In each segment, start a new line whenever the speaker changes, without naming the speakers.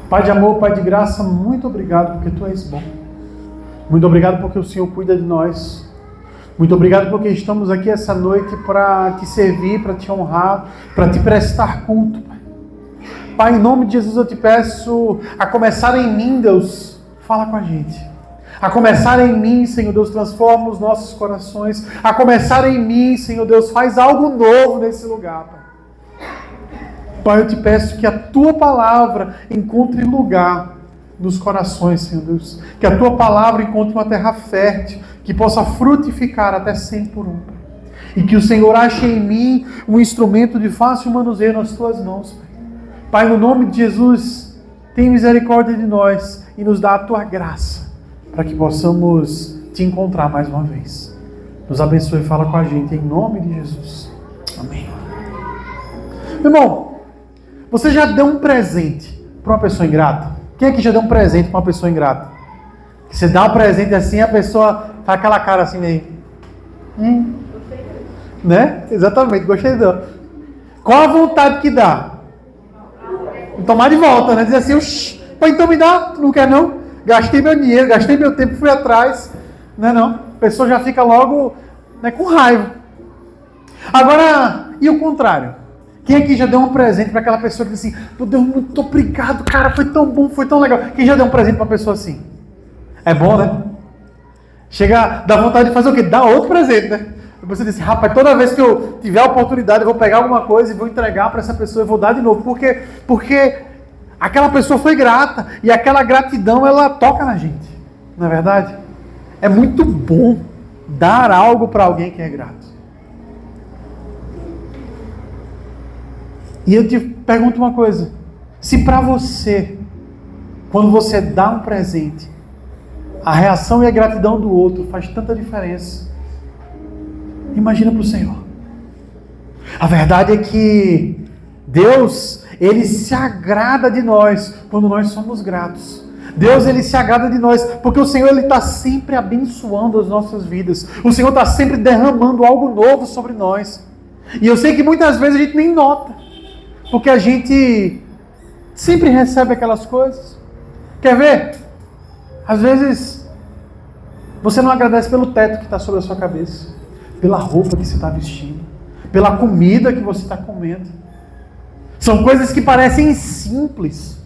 Pai de amor, Pai de graça, muito obrigado porque Tu és bom. Muito obrigado porque o Senhor cuida de nós. Muito obrigado porque estamos aqui essa noite para Te servir, para Te honrar, para Te prestar culto, Pai. Pai, em nome de Jesus eu Te peço, a começar em mim, Deus, fala com a gente. A começar em mim, Senhor Deus, transforma os nossos corações. A começar em mim, Senhor Deus, faz algo novo nesse lugar, Pai. Pai, eu Te peço que a Tua palavra encontre lugar nos corações, Senhor Deus. Que a Tua palavra encontre uma terra fértil, que possa frutificar até 100 por um. Pai. E que o Senhor ache em mim um instrumento de fácil manuseio nas Tuas mãos, Pai. Pai, no nome de Jesus, tem misericórdia de nós e nos dá a Tua graça, para que possamos Te encontrar mais uma vez. Nos abençoe e fala com a gente, em nome de Jesus. Amém. Irmão, você já deu um presente para uma pessoa ingrata? Quem aqui já deu um presente para uma pessoa ingrata? Você dá um presente assim, a pessoa faz aquela cara assim meio... Né? Exatamente, gostei dela. Qual a vontade que dá? Tomar de volta, né? Dizer assim, então me dá, tu não quer não? Gastei meu dinheiro, gastei meu tempo, fui atrás. Não é não? A pessoa já fica logo, né, com raiva. Agora, e o contrário? Quem aqui já deu um presente para aquela pessoa que diz assim, meu Deus, muito obrigado, cara, foi tão bom, foi tão legal. Quem já deu um presente para uma pessoa assim? É bom, né? Chega, dá vontade de fazer o quê? Dar outro presente, né? Você diz, rapaz, toda vez que eu tiver a oportunidade, eu vou pegar alguma coisa e vou entregar para essa pessoa e vou dar de novo. Porque aquela pessoa foi grata e aquela gratidão, ela toca na gente. Não é verdade? É muito bom dar algo para alguém que é grato. E eu te pergunto uma coisa. Se para você, quando você dá um presente, a reação e a gratidão do outro faz tanta diferença, imagina para o Senhor. A verdade é que Deus, Ele se agrada de nós quando nós somos gratos. Deus, Ele se agrada de nós porque o Senhor, Ele está sempre abençoando as nossas vidas. O Senhor está sempre derramando algo novo sobre nós. E eu sei que muitas vezes a gente nem nota, porque a gente sempre recebe aquelas coisas. Quer ver? Às vezes, você não agradece pelo teto que está sobre a sua cabeça, pela roupa que você está vestindo, pela comida que você está comendo. São coisas que parecem simples,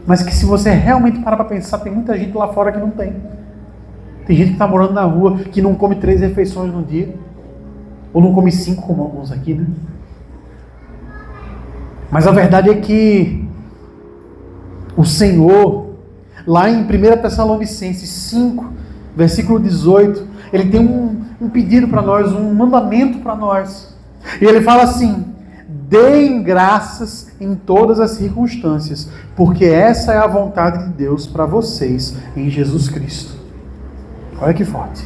mas que se você realmente parar para pensar, tem muita gente lá fora que não tem. Tem gente que está morando na rua, que não come 3 refeições no dia, ou não come 5 como alguns aqui, né? Mas a verdade é que o Senhor, lá em 1 Tessalonicenses 5, versículo 18, Ele tem um pedido para nós, um mandamento para nós. E Ele fala assim, deem graças em todas as circunstâncias, porque essa é a vontade de Deus para vocês em Jesus Cristo. Olha que forte.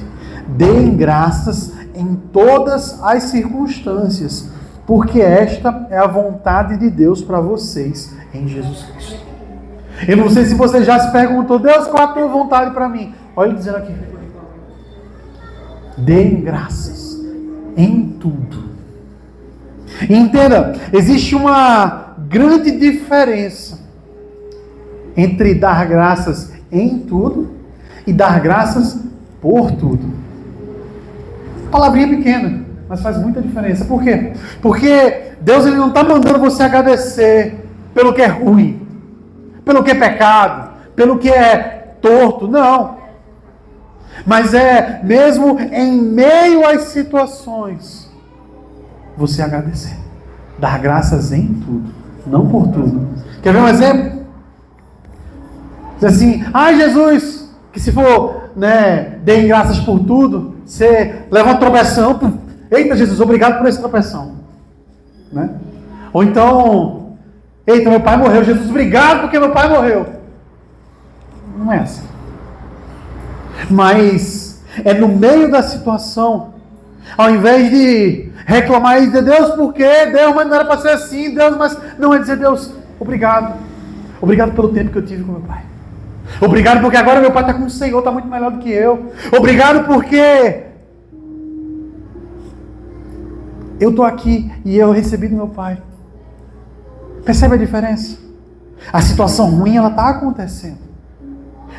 Deem graças em todas as circunstâncias, porque esta é a vontade de Deus para vocês em Jesus Cristo. Eu não sei se você já se perguntou, Deus, qual a tua vontade para mim? Olha ele dizendo aqui. Deem graças em tudo. E entenda, existe uma grande diferença entre dar graças em tudo e dar graças por tudo. Palavrinha pequena, mas faz muita diferença. Por quê? Porque Deus, Ele não está mandando você agradecer pelo que é ruim, pelo que é pecado, pelo que é torto, não. Mas é mesmo em meio às situações, você agradecer. Dar graças em tudo, não por tudo. Quer ver um exemplo? Diz assim, Jesus, que se for, né, deem graças por tudo, você leva uma tropeção, eita Jesus, obrigado por esse tropeção. Né? Ou então, eita, meu pai morreu, Jesus, obrigado porque meu pai morreu. Não é assim. Mas é no meio da situação, ao invés de reclamar e dizer, Deus, por quê? Deus, mas não era para ser assim, Deus, mas não é dizer, Deus, obrigado. Obrigado pelo tempo que eu tive com meu pai. Obrigado porque agora meu pai está com o Senhor, está muito melhor do que eu. Obrigado porque eu estou aqui e eu recebi do meu pai. Percebe a diferença? A situação ruim, ela está acontecendo.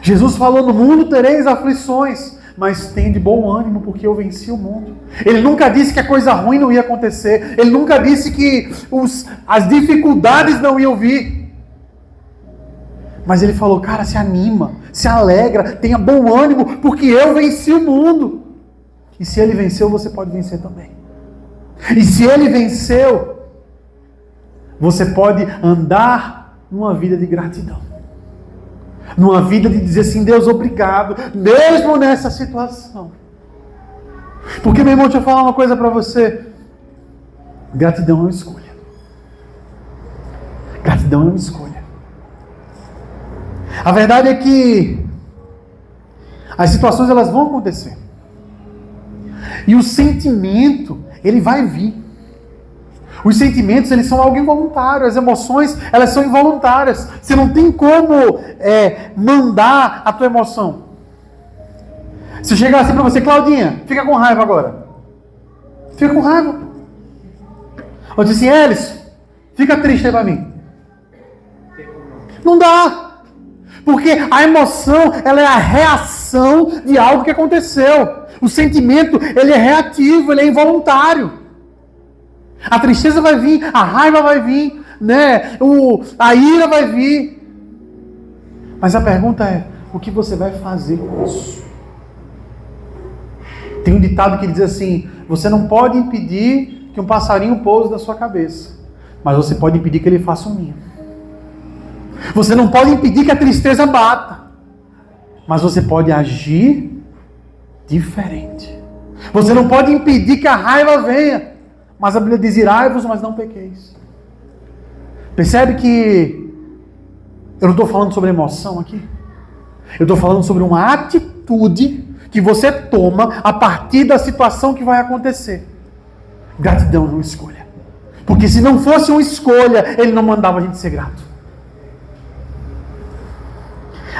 Jesus falou, no mundo tereis aflições, mas tem de bom ânimo, porque eu venci o mundo. Ele nunca disse que a coisa ruim não ia acontecer. Ele nunca disse que as dificuldades não iam vir. Mas ele falou, cara, se anima, se alegra, tenha bom ânimo, porque eu venci o mundo. E se ele venceu, você pode vencer também. E se ele venceu, você pode andar numa vida de gratidão. Numa vida de dizer assim, Deus, obrigado, mesmo nessa situação. Porque, meu irmão, deixa eu falar uma coisa para você. Gratidão é uma escolha. Gratidão é uma escolha. A verdade é que as situações, elas vão acontecer. E o sentimento, ele vai vir. Os sentimentos, eles são algo involuntário. As emoções, elas são involuntárias. Você não tem como mandar a tua emoção. Se eu chegar assim pra você, Claudinha, fica com raiva agora. Fica com raiva. Eu disse assim, Elis, fica triste aí pra mim. Não dá. Porque a emoção, ela é a reação de algo que aconteceu. O sentimento, ele é reativo, ele é involuntário. A tristeza vai vir, a raiva vai vir, né? A ira vai vir. Mas a pergunta é, o que você vai fazer com isso? Tem um ditado que diz assim, você não pode impedir que um passarinho pouse na sua cabeça, mas você pode impedir que ele faça um ninho. Você não pode impedir que a tristeza bata, mas você pode agir diferente. Você não pode impedir que a raiva venha, mas a Bíblia diz, irai-vos, mas não pequeis. Percebe que eu não estou falando sobre emoção aqui. Eu estou falando sobre uma atitude que você toma a partir da situação que vai acontecer. Gratidão é uma escolha. Porque se não fosse uma escolha, ele não mandava a gente ser grato.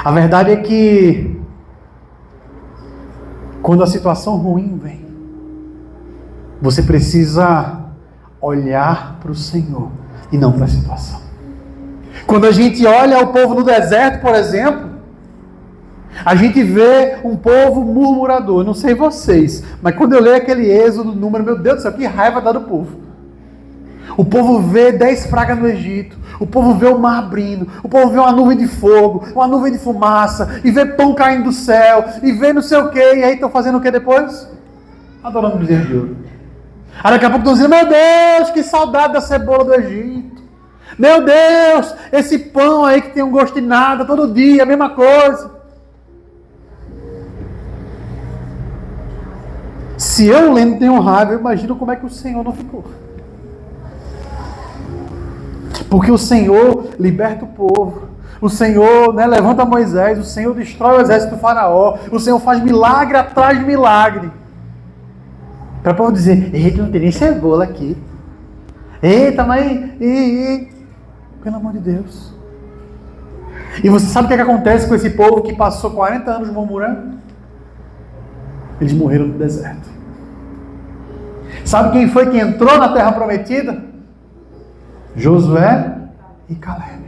A verdade é que quando a situação ruim vem, você precisa olhar para o Senhor e não para a situação. Quando a gente olha o povo no deserto, por exemplo, a gente vê um povo murmurador. Eu não sei vocês, mas quando eu leio aquele Êxodo, número, meu Deus do céu, que raiva dá do povo. O povo vê 10 pragas no Egito, o povo vê o mar abrindo, o povo vê uma nuvem de fogo, uma nuvem de fumaça, e vê pão caindo do céu, e vê não sei o que, e aí estão fazendo o que depois? Adorando o bezerro de ouro. Aí daqui a pouco estão dizendo, meu Deus, que saudade da cebola do Egito. Meu Deus, esse pão aí que tem um gosto de nada, todo dia, a mesma coisa. Se eu lendo tenho raiva, eu imagino como é que o Senhor não ficou. Porque o Senhor liberta o povo. O Senhor, levanta Moisés. O Senhor destrói o exército do faraó. O Senhor faz milagre atrás de milagre. Para o povo dizer, eita, não tem nem cebola aqui. Eita, mas... Pelo amor de Deus. E você sabe o que acontece com esse povo que passou 40 anos murmurando? Eles morreram no deserto. Sabe quem foi que entrou na terra prometida? Josué e Caleb.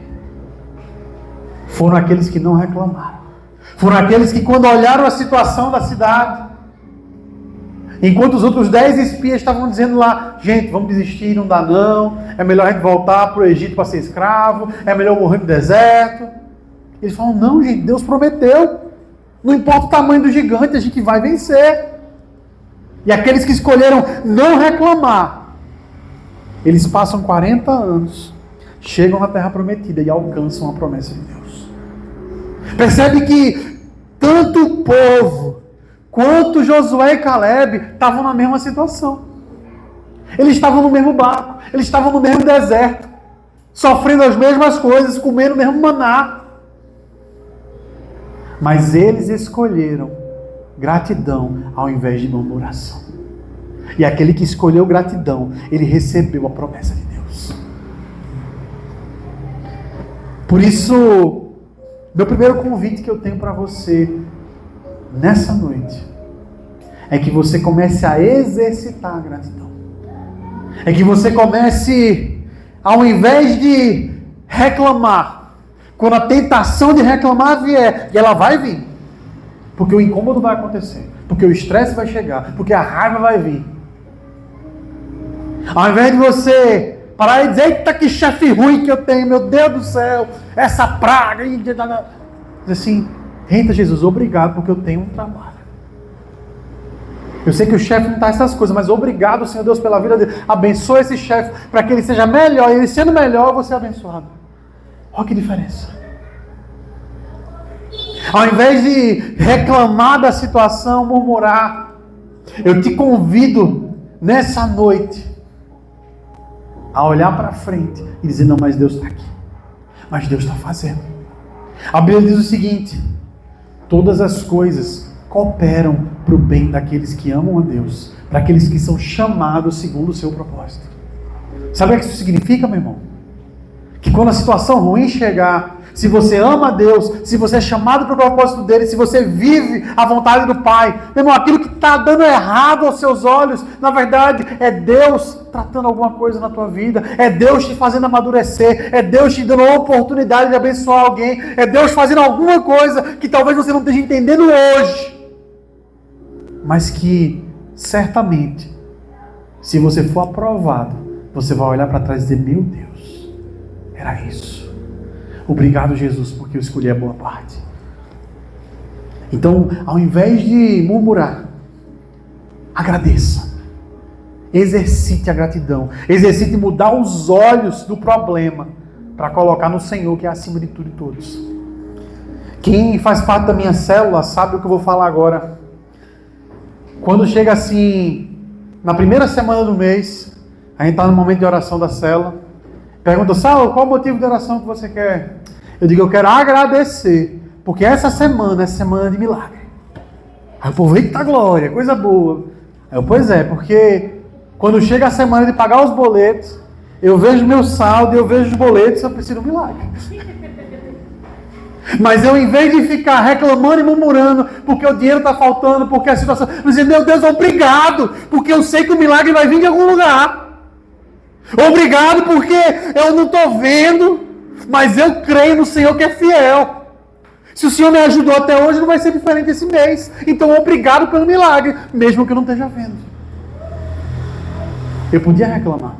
Foram aqueles que não reclamaram. Foram aqueles que, quando olharam a situação da cidade, enquanto os outros 10 espias estavam dizendo lá, gente, vamos desistir, não dá não, é melhor a gente voltar para o Egito para ser escravo, é melhor morrer no deserto. Eles falam, não gente, Deus prometeu, não importa o tamanho do gigante, a gente vai vencer. E aqueles que escolheram não reclamar, eles passam 40 anos, chegam na terra prometida e alcançam a promessa de Deus. Percebe que tanto o povo quanto Josué e Caleb estavam na mesma situação. Eles estavam no mesmo barco, eles estavam no mesmo deserto, sofrendo as mesmas coisas, comendo o mesmo maná. Mas eles escolheram gratidão ao invés de murmuração. E aquele que escolheu gratidão, ele recebeu a promessa de Deus. Por isso, meu primeiro convite que eu tenho para você nessa noite é que você comece a exercitar a gratidão. É que você comece, ao invés de reclamar, Quando a tentação de reclamar vier, e ela vai vir, porque o incômodo vai acontecer, porque o estresse vai chegar, porque a raiva vai vir. Ao invés de você parar e dizer, eita, que chefe ruim que eu tenho, meu Deus do céu, essa praga. Diz assim, eita Jesus, obrigado porque eu tenho um trabalho. Eu sei que o chefe não está essas coisas, mas obrigado, Senhor Deus, pela vida dele. Abençoa esse chefe para que ele seja melhor. E ele sendo melhor, você é abençoado. Olha que diferença. Ao invés de reclamar da situação, murmurar, eu te convido nessa noite a olhar para frente e dizer, não, mas Deus está aqui. Mas Deus está fazendo. A Bíblia diz o seguinte, todas as coisas cooperam para o bem daqueles que amam a Deus, para aqueles que são chamados segundo o seu propósito. Sabe o que isso significa, meu irmão? Que quando a situação ruim chegar, se você ama a Deus, se você é chamado para o propósito dele, se você vive a vontade do Pai, meu irmão, aquilo que está dando errado aos seus olhos, na verdade, é Deus tratando alguma coisa na tua vida, é Deus te fazendo amadurecer, é Deus te dando a oportunidade de abençoar alguém, é Deus fazendo alguma coisa que talvez você não esteja entendendo hoje, mas que certamente, se você for aprovado, você vai olhar para trás e dizer, meu Deus, era isso. Obrigado, Jesus, porque eu escolhi a boa parte. Então, ao invés de murmurar, agradeça. Exercite a gratidão. Exercite mudar os olhos do problema para colocar no Senhor, que é acima de tudo e todos. Quem faz parte da minha célula sabe o que eu vou falar agora. Quando chega assim, na primeira semana do mês, a gente está no momento de oração da célula, pergunta, Saulo, qual o motivo de oração que você quer? Eu digo, eu quero agradecer, porque essa semana é semana de milagre. Aí o povo, eita glória, coisa boa. Aí eu, pois é, porque quando chega a semana de pagar os boletos, eu vejo meu saldo, eu vejo os boletos, eu preciso de um milagre. Mas eu, em vez de ficar reclamando e murmurando, porque o dinheiro está faltando, porque a situação... Eu dizer, meu Deus, obrigado, porque eu sei que o milagre vai vir de algum lugar. Obrigado porque eu não estou vendo, mas eu creio no Senhor que é fiel. Se o Senhor me ajudou até hoje, não vai ser diferente esse mês. Então, obrigado pelo milagre, mesmo que eu não esteja vendo. Eu podia reclamar.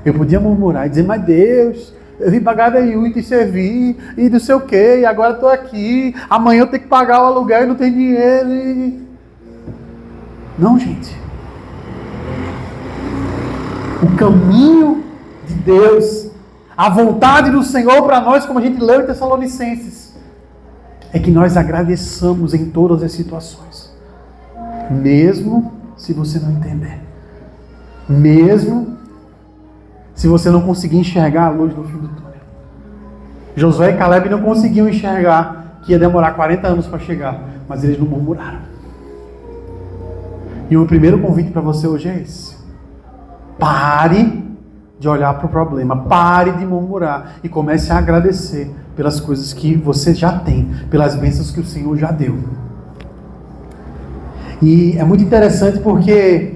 Eu podia murmurar e dizer, mas Deus, eu vim pagar daí e te servir, e não sei o quê, e agora estou aqui, amanhã eu tenho que pagar o aluguel e não tenho dinheiro. Não, gente. O caminho de Deus, a vontade do Senhor para nós, como a gente leu em Tessalonicenses, é que nós agradeçamos em todas as situações. Mesmo se você não entender. Mesmo se você não conseguir enxergar a luz no fim do túnel. Josué e Caleb não conseguiam enxergar que ia demorar 40 anos para chegar, mas eles não murmuraram. E o primeiro convite para você hoje é esse. Pare de olhar para o problema, pare de murmurar e comece a agradecer pelas coisas que você já tem, pelas bênçãos que o Senhor já deu. E é muito interessante porque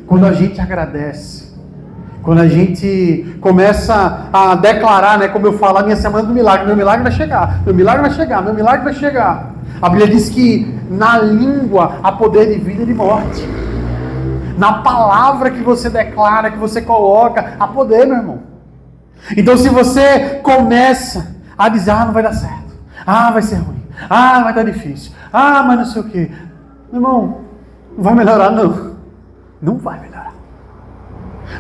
quando a gente agradece, quando a gente começa a declarar, né, como eu falo, a minha semana do milagre, meu milagre vai chegar, meu milagre vai chegar, meu milagre vai chegar. A Bíblia diz que na língua há poder de vida e de morte. Na palavra que você declara, que você coloca, há poder, meu irmão. Então se você começa a dizer, não vai dar certo, vai ser ruim, vai estar difícil, mas não sei o quê. Meu irmão, não vai melhorar não. Não vai melhorar.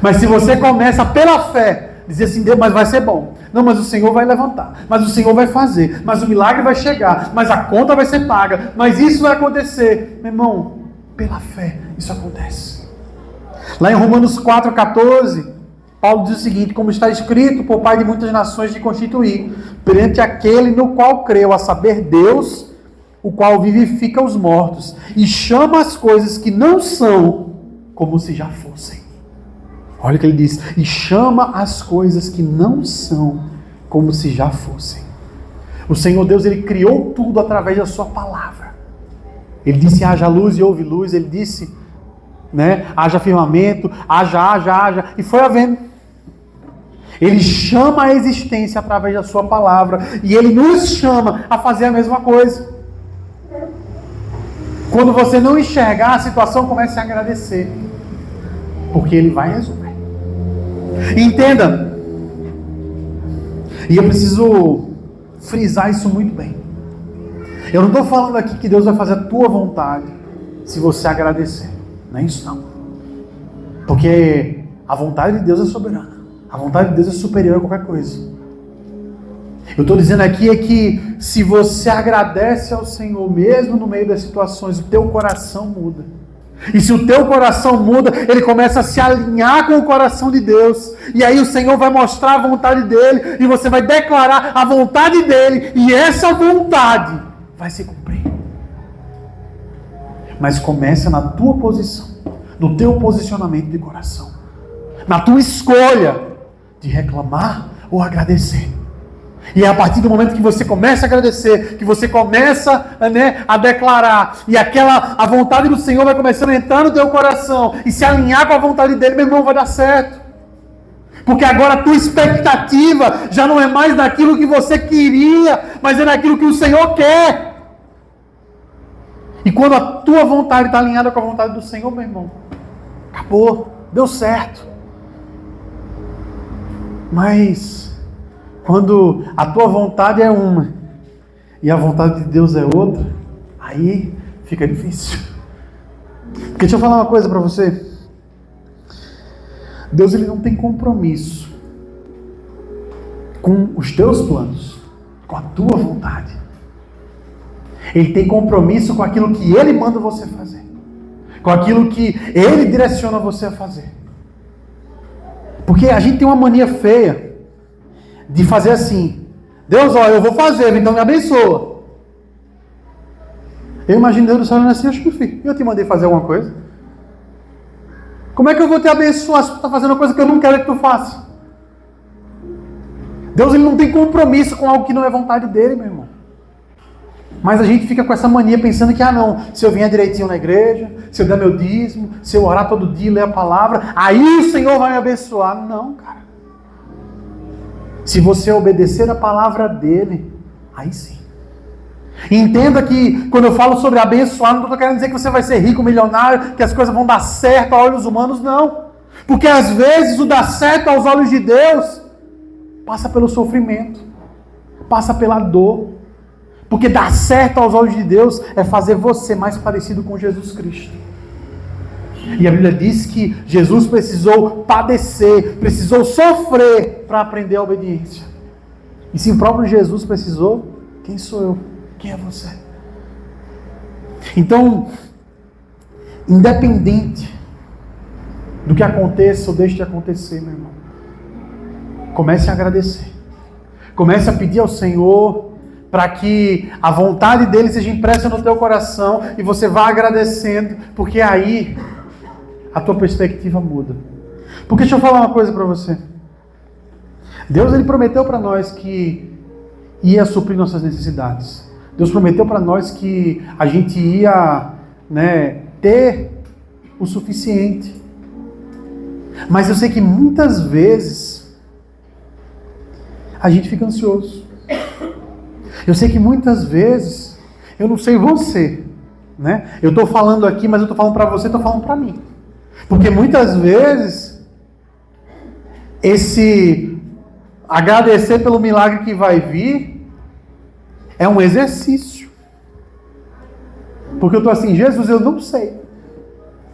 Mas se você começa pela fé, dizer assim, Deus, mas vai ser bom. Não, mas o Senhor vai levantar, mas o Senhor vai fazer, mas o milagre vai chegar, mas a conta vai ser paga, mas isso vai acontecer. Meu irmão, pela fé, isso acontece. Lá em Romanos 4,14, Paulo diz o seguinte, como está escrito, por Pai de muitas nações te constituir, perante aquele no qual creu, a saber Deus, o qual vivifica os mortos, e chama as coisas que não são, como se já fossem. Olha o que ele diz, e chama as coisas que não são, como se já fossem. O Senhor Deus, Ele criou tudo através da sua palavra. Ele disse, haja luz e houve luz, Ele disse... haja firmamento, haja, e foi havendo. Ele chama a existência através da sua palavra. E Ele nos chama a fazer a mesma coisa. Quando você não enxergar a situação, comece a agradecer. Porque Ele vai resolver. Entenda. E eu preciso frisar isso muito bem. Eu não estou falando aqui que Deus vai fazer a tua vontade se você agradecer. Não é isso não. Porque a vontade de Deus é soberana. A vontade de Deus é superior a qualquer coisa. Eu estou dizendo aqui é que se você agradece ao Senhor, mesmo no meio das situações, o teu coração muda. E se o teu coração muda, ele começa a se alinhar com o coração de Deus. E aí o Senhor vai mostrar a vontade dele, e você vai declarar a vontade dele, e essa vontade vai se cumprir. Mas começa na tua posição, no teu posicionamento de coração, na tua escolha de reclamar ou agradecer. E é a partir do momento que você começa a agradecer, que você começa, a declarar, e a vontade do Senhor vai começando a entrar no teu coração e se alinhar com a vontade dele, meu irmão, vai dar certo. Porque agora a tua expectativa já não é mais naquilo que você queria, mas é naquilo que o Senhor quer. E quando a tua vontade está alinhada com a vontade do Senhor, meu irmão, acabou, deu certo. Mas quando a tua vontade é uma e a vontade de Deus é outra, aí fica difícil. Porque deixa eu falar uma coisa para você. Deus, ele não tem compromisso com os teus planos, com a tua vontade. Ele tem compromisso com aquilo que ele manda você fazer, com aquilo que ele direciona você a fazer. Porque a gente tem uma mania feia de fazer assim: Deus, olha, eu vou fazer, então me abençoa. Eu imagino Deus falando assim: filho, eu te mandei fazer alguma coisa? Como é que eu vou te abençoar se tu está fazendo uma coisa que eu não quero que tu faça? Deus, ele não tem compromisso com algo que não é vontade dele, meu irmão. Mas a gente fica com essa mania pensando que, se eu vier direitinho na igreja, se eu der meu dízimo, se eu orar todo dia, ler a palavra, aí o Senhor vai me abençoar. Não, cara. Se você obedecer a palavra dele, aí sim. Entenda que quando eu falo sobre abençoar, não estou querendo dizer que você vai ser rico, milionário, que as coisas vão dar certo a olhos humanos, não. Porque às vezes o dar certo aos olhos de Deus passa pelo sofrimento, passa pela dor. Porque dar certo aos olhos de Deus é fazer você mais parecido com Jesus Cristo. E a Bíblia diz que Jesus precisou padecer, precisou sofrer para aprender a obediência. E se o próprio Jesus precisou, quem sou eu? Quem é você? Então, independente do que aconteça ou deixe de acontecer, meu irmão, comece a agradecer. Comece a pedir ao Senhor para que a vontade dele seja impressa no teu coração e você vá agradecendo, porque aí a tua perspectiva muda. Porque deixa eu falar uma coisa para você. Deus, ele prometeu para nós que ia suprir nossas necessidades. Deus prometeu para nós que a gente ia, ter o suficiente. Mas eu sei que muitas vezes a gente fica ansioso. Eu sei que muitas vezes, eu não sei você, eu estou falando aqui, mas eu estou falando para você, estou falando para mim. Porque muitas vezes, esse agradecer pelo milagre que vai vir, é um exercício. Porque eu estou assim: Jesus, eu não sei.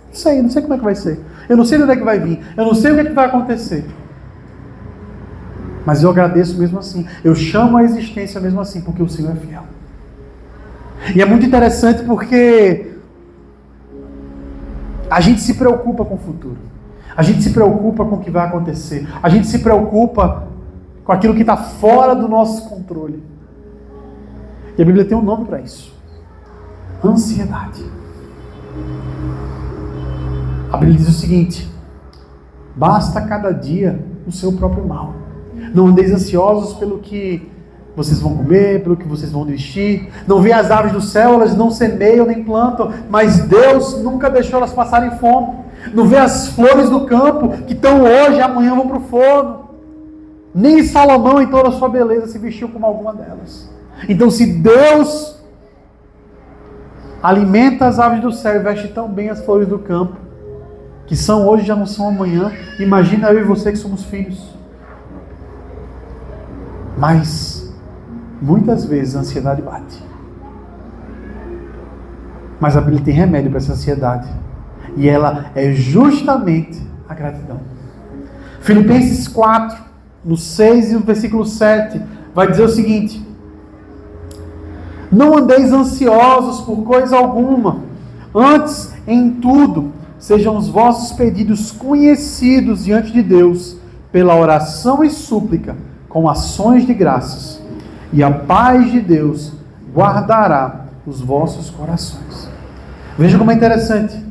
Não sei como é que vai ser. Eu não sei de onde é que vai vir. Eu não sei o que é que vai acontecer. Mas eu agradeço mesmo assim. Eu chamo a existência mesmo assim, porque o Senhor é fiel. E é muito interessante porque a gente se preocupa com o futuro. A gente se preocupa com o que vai acontecer. A gente se preocupa com aquilo que está fora do nosso controle. E a Bíblia tem um nome para isso: ansiedade. A Bíblia diz o seguinte: basta cada dia o seu próprio mal. Não andeis ansiosos pelo que vocês vão comer, pelo que vocês vão vestir. Não vê as aves do céu, elas não semeiam nem plantam, mas Deus nunca deixou elas passarem fome. Não vê as flores do campo, que estão hoje e amanhã vão para o forno. Nem Salomão, em toda a sua beleza, se vestiu como alguma delas. Então, se Deus alimenta as aves do céu e veste tão bem as flores do campo, que são hoje, já não são amanhã, imagina eu e você que somos filhos. Mas, muitas vezes, a ansiedade bate. Mas a Bíblia tem remédio para essa ansiedade. E ela é justamente a gratidão. Filipenses 4, no 6 e no versículo 7, vai dizer o seguinte: não andeis ansiosos por coisa alguma, antes, em tudo, sejam os vossos pedidos conhecidos diante de Deus, pela oração e súplica, com ações de graças. E a paz de Deus guardará os vossos corações. Veja como é interessante.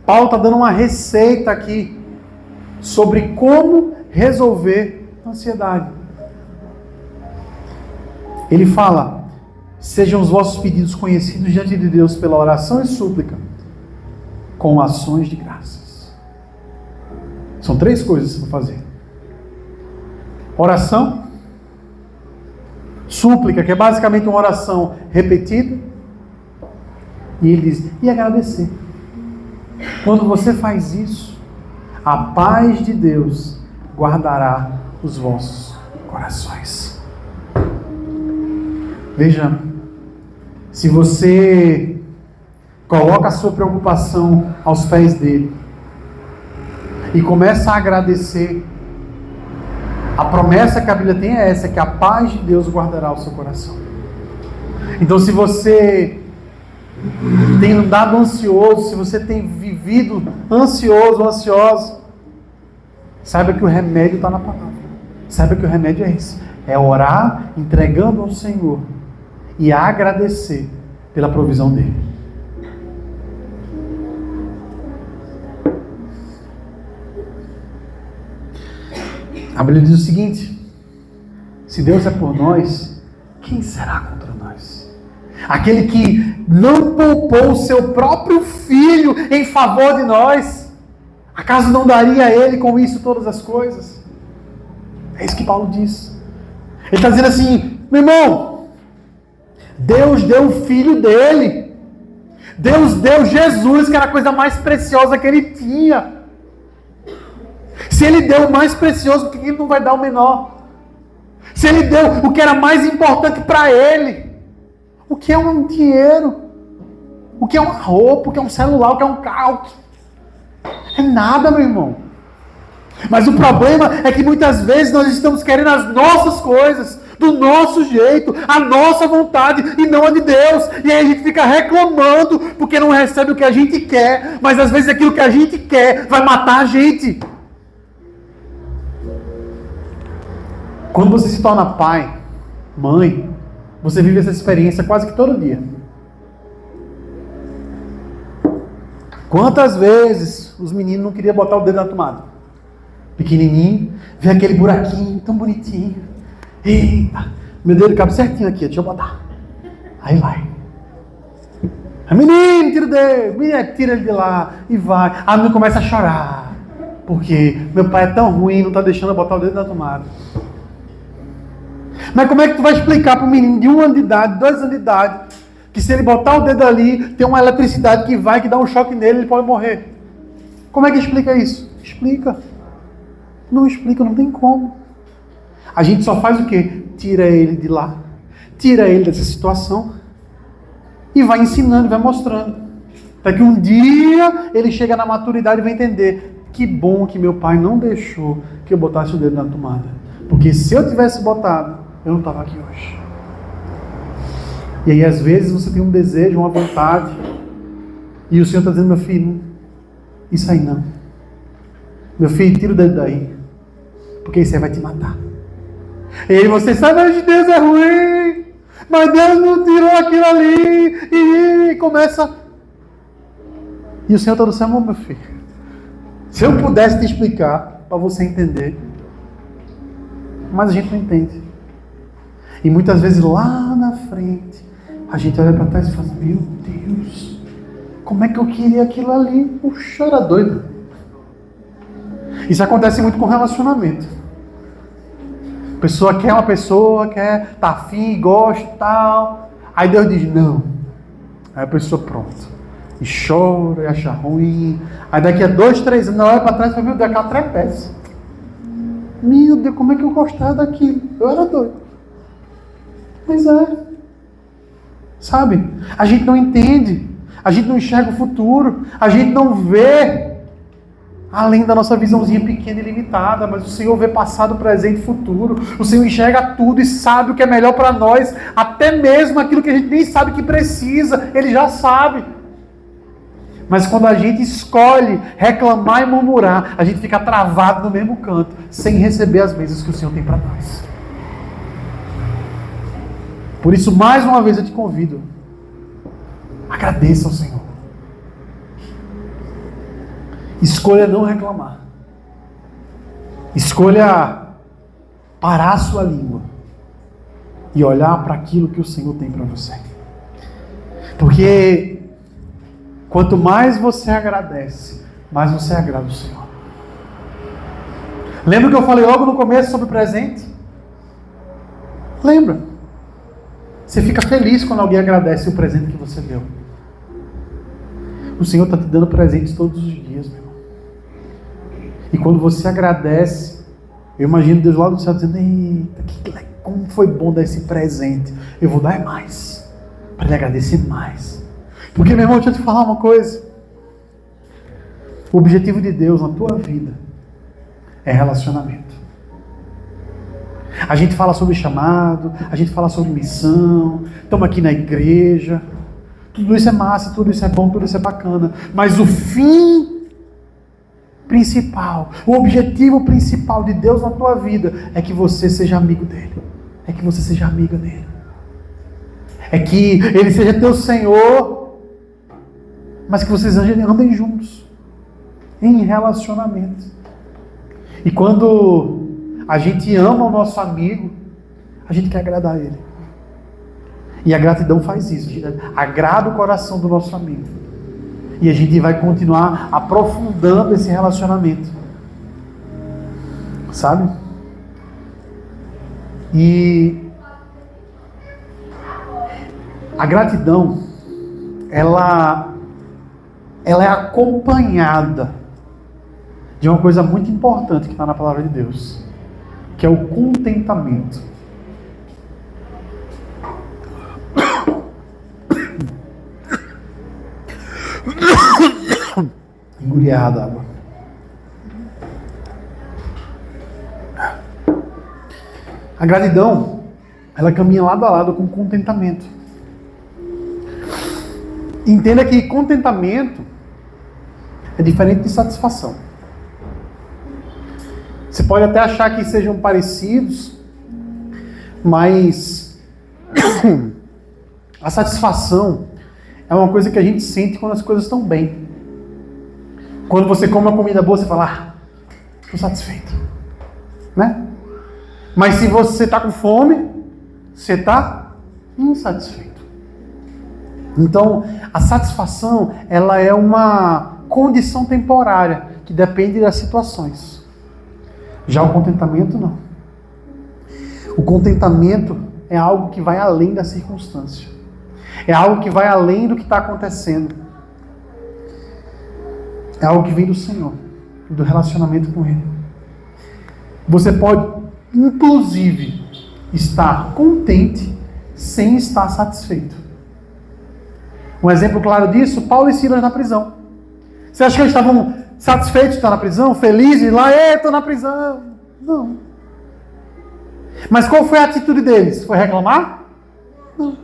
Paulo está dando uma receita aqui sobre como resolver a ansiedade. Ele fala: sejam os vossos pedidos conhecidos diante de Deus pela oração e súplica, com ações de graças. São 3 coisas para fazer: oração, súplica, que é basicamente uma oração repetida, e ele diz, e agradecer. Quando você faz isso, a paz de Deus guardará os vossos corações. Veja, se você coloca a sua preocupação aos pés dele e começa a agradecer, a promessa que a Bíblia tem é essa, que a paz de Deus guardará o seu coração. Então, se você tem andado ansioso, se você tem vivido ansioso ou ansiosa, saiba que o remédio está na palavra. Saiba que o remédio é esse. É orar, entregando ao Senhor e agradecer pela provisão dele. A Bíblia diz o seguinte: se Deus é por nós, quem será contra nós? Aquele que não poupou o seu próprio filho em favor de nós, acaso não daria a ele com isso todas as coisas? É isso que Paulo diz. Ele está dizendo assim: meu irmão, Deus deu o filho dele. Deus deu Jesus, que era a coisa mais preciosa que ele tinha. Se ele deu o mais precioso, por que ele não vai dar o menor? Se ele deu o que era mais importante para ele, o que é um dinheiro? O que é uma roupa? O que é um celular? O que é um carro? É nada, meu irmão. Mas o problema é que muitas vezes nós estamos querendo as nossas coisas, do nosso jeito, a nossa vontade e não a de Deus. E aí a gente fica reclamando porque não recebe o que a gente quer, mas às vezes aquilo que a gente quer vai matar a gente. Quando você se torna pai, mãe, você vive essa experiência quase que todo dia. Quantas vezes os meninos não queriam botar o dedo na tomada? Pequenininho, vê aquele buraquinho tão bonitinho. Eita, meu dedo cabe certinho aqui, deixa eu botar. Aí vai. Menino, tira o dedo, menino, tira ele de lá e vai. A menina começa a chorar, porque meu pai é tão ruim, não está deixando eu botar o dedo na tomada. Mas como é que tu vai explicar para um menino de 1 ano de idade, 2 anos de idade, que se ele botar o dedo ali, tem uma eletricidade que dá um choque nele, ele pode morrer? Como é que explica isso? Explica. Não explica, não tem como. A gente só faz o quê? Tira ele de lá, tira ele dessa situação e vai ensinando, vai mostrando. Até que um dia ele chega na maturidade e vai entender: que bom que meu pai não deixou que eu botasse o dedo na tomada. Porque se eu tivesse botado, eu não estava aqui hoje. E aí às vezes você tem um desejo, uma vontade, e o Senhor está dizendo: meu filho, isso aí não. Meu filho, tira o dedo daí, porque isso aí vai te matar. E aí você sabe, mas Deus é ruim, mas Deus não tirou aquilo ali, e começa. E o Senhor está do céu: meu filho, se eu pudesse te explicar, para você entender, mas a gente não entende. E muitas vezes lá na frente, a gente olha para trás e fala: meu Deus, como é que eu queria aquilo ali? Puxa, era doido. Isso acontece muito com relacionamento. pessoa quer uma pessoa, tá afim, gosta e tal. Aí Deus diz, não. Aí a pessoa, pronto. E chora, e acha ruim. Aí daqui a 2, 3 anos, ela olha para trás e fala, meu Deus, aquela trepece. Meu Deus, como é que eu gostava daquilo? Eu era doido. Mas sabe? A gente não entende. A gente não enxerga o futuro. A gente não vê além da nossa visãozinha pequena e limitada. Mas o Senhor vê passado, presente e futuro. O Senhor enxerga tudo e sabe o que é melhor para nós. Até mesmo aquilo que a gente nem sabe que precisa. Ele já sabe. Mas quando a gente escolhe reclamar e murmurar, a gente fica travado no mesmo canto, sem receber as bênçãos que o Senhor tem para nós. Por isso, mais uma vez eu te convido, agradeça ao Senhor. Escolha não reclamar. Escolha parar a sua língua e olhar para aquilo que o Senhor tem para você. Porque quanto mais você agradece, mais você agrada o Senhor. Lembra que eu falei logo no começo sobre o presente? Lembra? Você fica feliz quando alguém agradece o presente que você deu. O Senhor está te dando presentes todos os dias, meu irmão. E quando você agradece, eu imagino Deus lá do céu dizendo, eita, como foi bom dar esse presente. Eu vou dar mais, para lhe agradecer mais. Porque, meu irmão, deixa eu te falar uma coisa. O objetivo de Deus na tua vida é relacionamento. A gente fala sobre chamado, a gente fala sobre missão, estamos aqui na igreja. Tudo isso é massa, tudo isso é bom, tudo isso é bacana. Mas o fim principal, o objetivo principal de Deus na tua vida é que você seja amigo dele. É que você seja amiga dele. É que ele seja teu Senhor, mas que vocês andem juntos, em relacionamento. E quando a gente ama o nosso amigo, a gente quer agradar ele. E a gratidão faz isso, a gente agrada o coração do nosso amigo. E a gente vai continuar aprofundando esse relacionamento. Sabe? E a gratidão, ela é acompanhada de uma coisa muito importante que está na palavra de Deus, que é o contentamento. Engoliar a água. A gratidão, ela caminha lado a lado com contentamento. Entenda que contentamento é diferente de satisfação. Você pode até achar que sejam parecidos, mas a satisfação é uma coisa que a gente sente quando as coisas estão bem. Quando você come uma comida boa, você fala, estou satisfeito. Né? Mas se você está com fome, você está insatisfeito. Então, a satisfação, ela é uma condição temporária, que depende das situações. Já o contentamento, não. O contentamento é algo que vai além da circunstância. É algo que vai além do que está acontecendo. É algo que vem do Senhor, do relacionamento com Ele. Você pode, inclusive, estar contente sem estar satisfeito. Um exemplo claro disso, Paulo e Silas na prisão. Você acha que eles estavam satisfeitos de estar na prisão? Felizes lá, estou na prisão? Não. Mas qual foi a atitude deles? Foi reclamar? Não.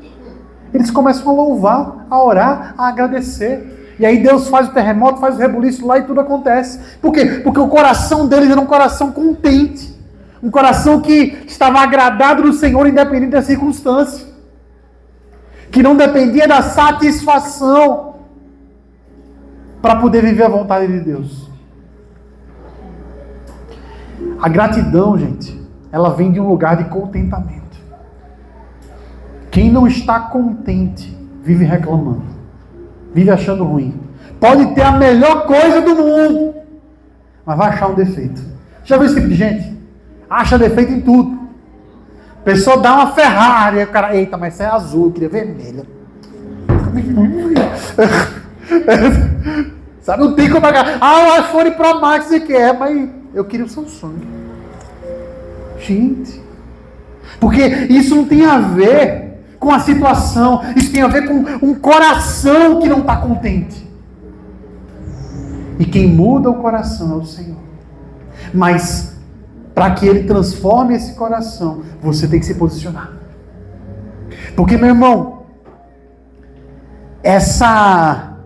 Eles começam a louvar, a orar, a agradecer. E aí Deus faz o terremoto, faz o rebuliço lá e tudo acontece. Por quê? Porque o coração deles era um coração contente. Um coração que estava agradado do Senhor independente da circunstância. Que não dependia da satisfação para poder viver a vontade de Deus. A gratidão, gente, ela vem de um lugar de contentamento. Quem não está contente vive reclamando, vive achando ruim. Pode ter a melhor coisa do mundo, mas vai achar um defeito. Já viu esse tipo de gente? Acha defeito em tudo. pessoa dá uma Ferrari, aí o cara, eita, mas essa é azul, eu queria vermelha. Sabe, não tem como pagar. O iPhone Pro Max você quer, mas eu queria o Samsung. Gente, porque isso não tem a ver com a situação, isso tem a ver com um coração que não está contente. E quem muda o coração é o Senhor. Mas para que Ele transforme esse coração, você tem que se posicionar. Porque, meu irmão, essa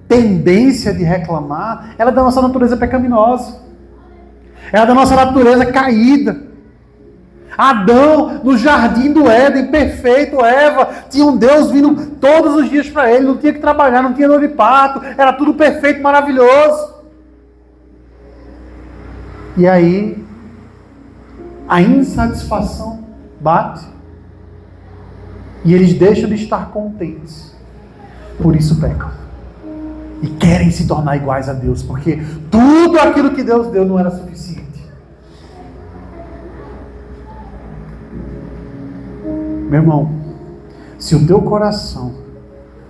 tendência de reclamar, ela é da nossa natureza pecaminosa. Ela é da nossa natureza caída. Adão, no jardim do Éden, perfeito, Eva, tinha um Deus vindo todos os dias para ele, não tinha que trabalhar, não tinha dor de parto, era tudo perfeito, maravilhoso. E aí, a insatisfação bate, e eles deixam de estar contentes, por isso pecam, e querem se tornar iguais a Deus, porque tudo aquilo que Deus deu não era suficiente. Meu irmão, se o teu coração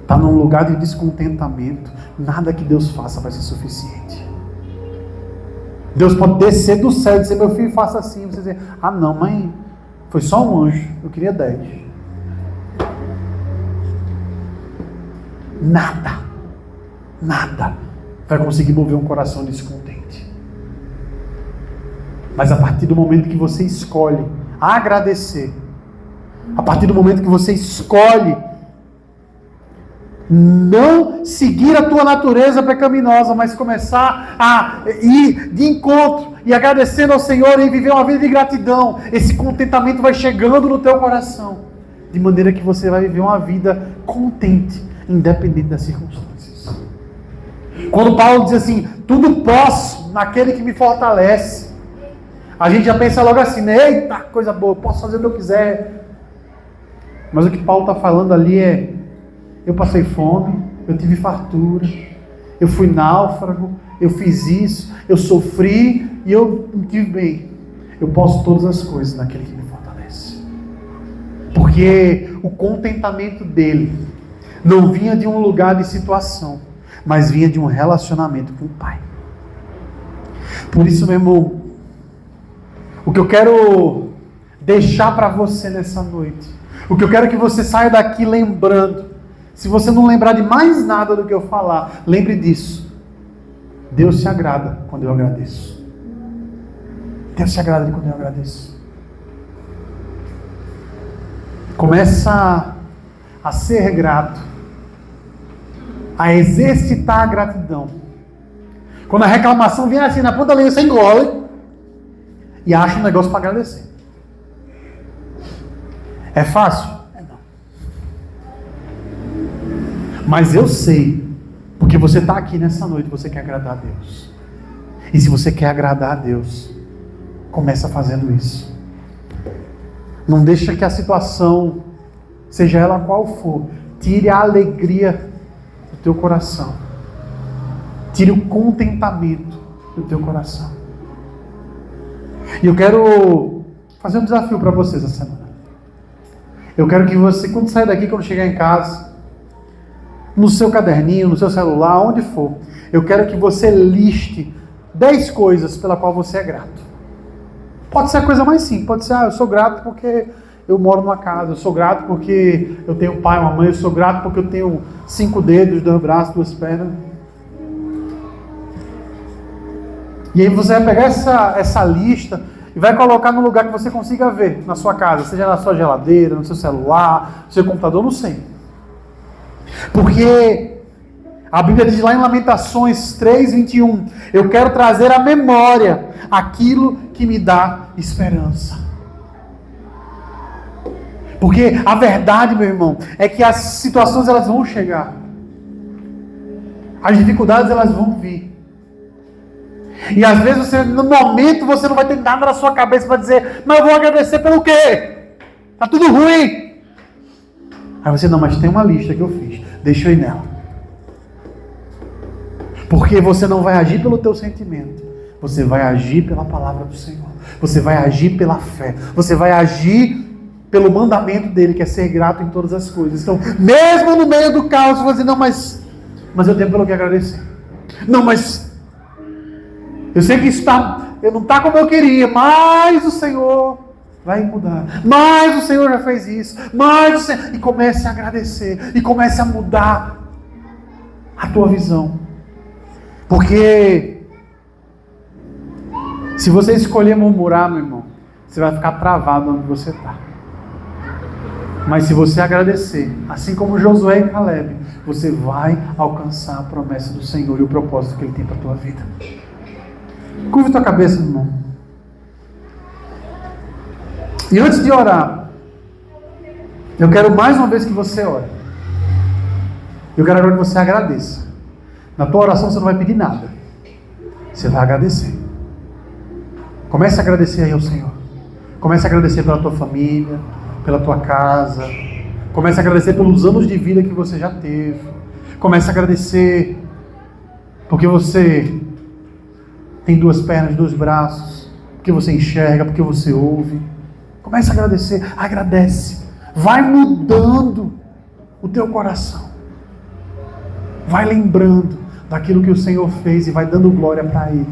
está num lugar de descontentamento, nada que Deus faça vai ser suficiente. Deus pode descer do céu e dizer, meu filho, faça assim. Você dizer, não, mãe, foi só um anjo, eu queria 10. Nada vai conseguir mover um coração descontente. Mas a partir do momento que você escolhe agradecer, a partir do momento que você escolhe não seguir a tua natureza pecaminosa, mas começar a ir de encontro e agradecendo ao Senhor e viver uma vida de gratidão, esse contentamento vai chegando no teu coração, de maneira que você vai viver uma vida contente, independente das circunstâncias. Quando Paulo diz assim, tudo posso naquele que me fortalece, a gente já pensa logo assim, eita, coisa boa, posso fazer o que eu quiser. Mas o que Paulo está falando ali é, eu passei fome, eu tive fartura, eu fui náufrago, eu fiz isso, eu sofri e eu me tive bem. Eu posso todas as coisas naquele que me fortalece. Porque o contentamento dele não vinha de um lugar de situação, mas vinha de um relacionamento com o Pai. Por isso, meu irmão, o que eu quero deixar para você nessa noite, o que eu quero que você saia daqui lembrando, se você não lembrar de mais nada do que eu falar, lembre disso. Deus se agrada quando eu agradeço. Deus se agrada quando eu agradeço. Começa a ser grato, a exercitar a gratidão. Quando a reclamação vem assim na ponta da língua, você engole e acha um negócio para agradecer. É fácil? Não. Mas eu sei, porque você está aqui nessa noite, você quer agradar a Deus. E se você quer agradar a Deus, começa fazendo isso. Não deixa que a situação, seja ela qual for, tire a alegria do teu coração. Tire o contentamento do teu coração. E eu quero fazer um desafio para vocês essa semana. Eu quero que você, quando sair daqui, quando chegar em casa, no seu caderninho, no seu celular, onde for, eu quero que você liste 10 coisas pela qual você é grato. Pode ser a coisa mais simples, pode ser, eu sou grato porque eu moro numa casa, eu sou grato porque eu tenho um pai, uma mãe, eu sou grato porque eu tenho 5 dedos, 2 braços, 2 pernas. E aí você vai pegar essa lista e vai colocar no lugar que você consiga ver na sua casa, seja na sua geladeira, no seu celular, no seu computador, não sei. Porque a Bíblia diz lá em Lamentações 3:21, eu quero trazer à memória aquilo que me dá esperança. Porque a verdade, meu irmão, é que as situações elas vão chegar. As dificuldades elas vão vir. E às vezes você, no momento você não vai ter nada na sua cabeça para dizer, mas eu vou agradecer pelo quê? Tá tudo ruim. Aí você, não, mas tem uma lista que eu fiz, deixa eu ir nela. Porque você não vai agir pelo teu sentimento, você vai agir pela palavra do Senhor. Você vai agir pela fé, você vai agir pelo mandamento dele, que é ser grato em todas as coisas. Então, mesmo no meio do caos, você vai dizer, não, mas eu tenho pelo que agradecer. Não, mas eu sei que não está como eu queria, mas o Senhor vai mudar. Mas o Senhor já fez isso. E comece a agradecer. E comece a mudar a tua visão. Porque se você escolher murmurar, meu irmão, você vai ficar travado onde você está. Mas se você agradecer, assim como Josué e Caleb, você vai alcançar a promessa do Senhor e o propósito que Ele tem para a tua vida. Curva tua cabeça, meu irmão. E antes de orar, eu quero mais uma vez que você ore. Eu quero agora que você agradeça. Na tua oração você não vai pedir nada. Você vai agradecer. Comece a agradecer aí ao Senhor. Comece a agradecer pela tua família, pela tua casa. Comece a agradecer pelos anos de vida que você já teve. Comece a agradecer porque você tem 2 pernas, 2 braços, porque você enxerga, porque você ouve. Comece a agradecer. Agradece. Vai mudando o teu coração. Vai lembrando daquilo que o Senhor fez e vai dando glória para Ele.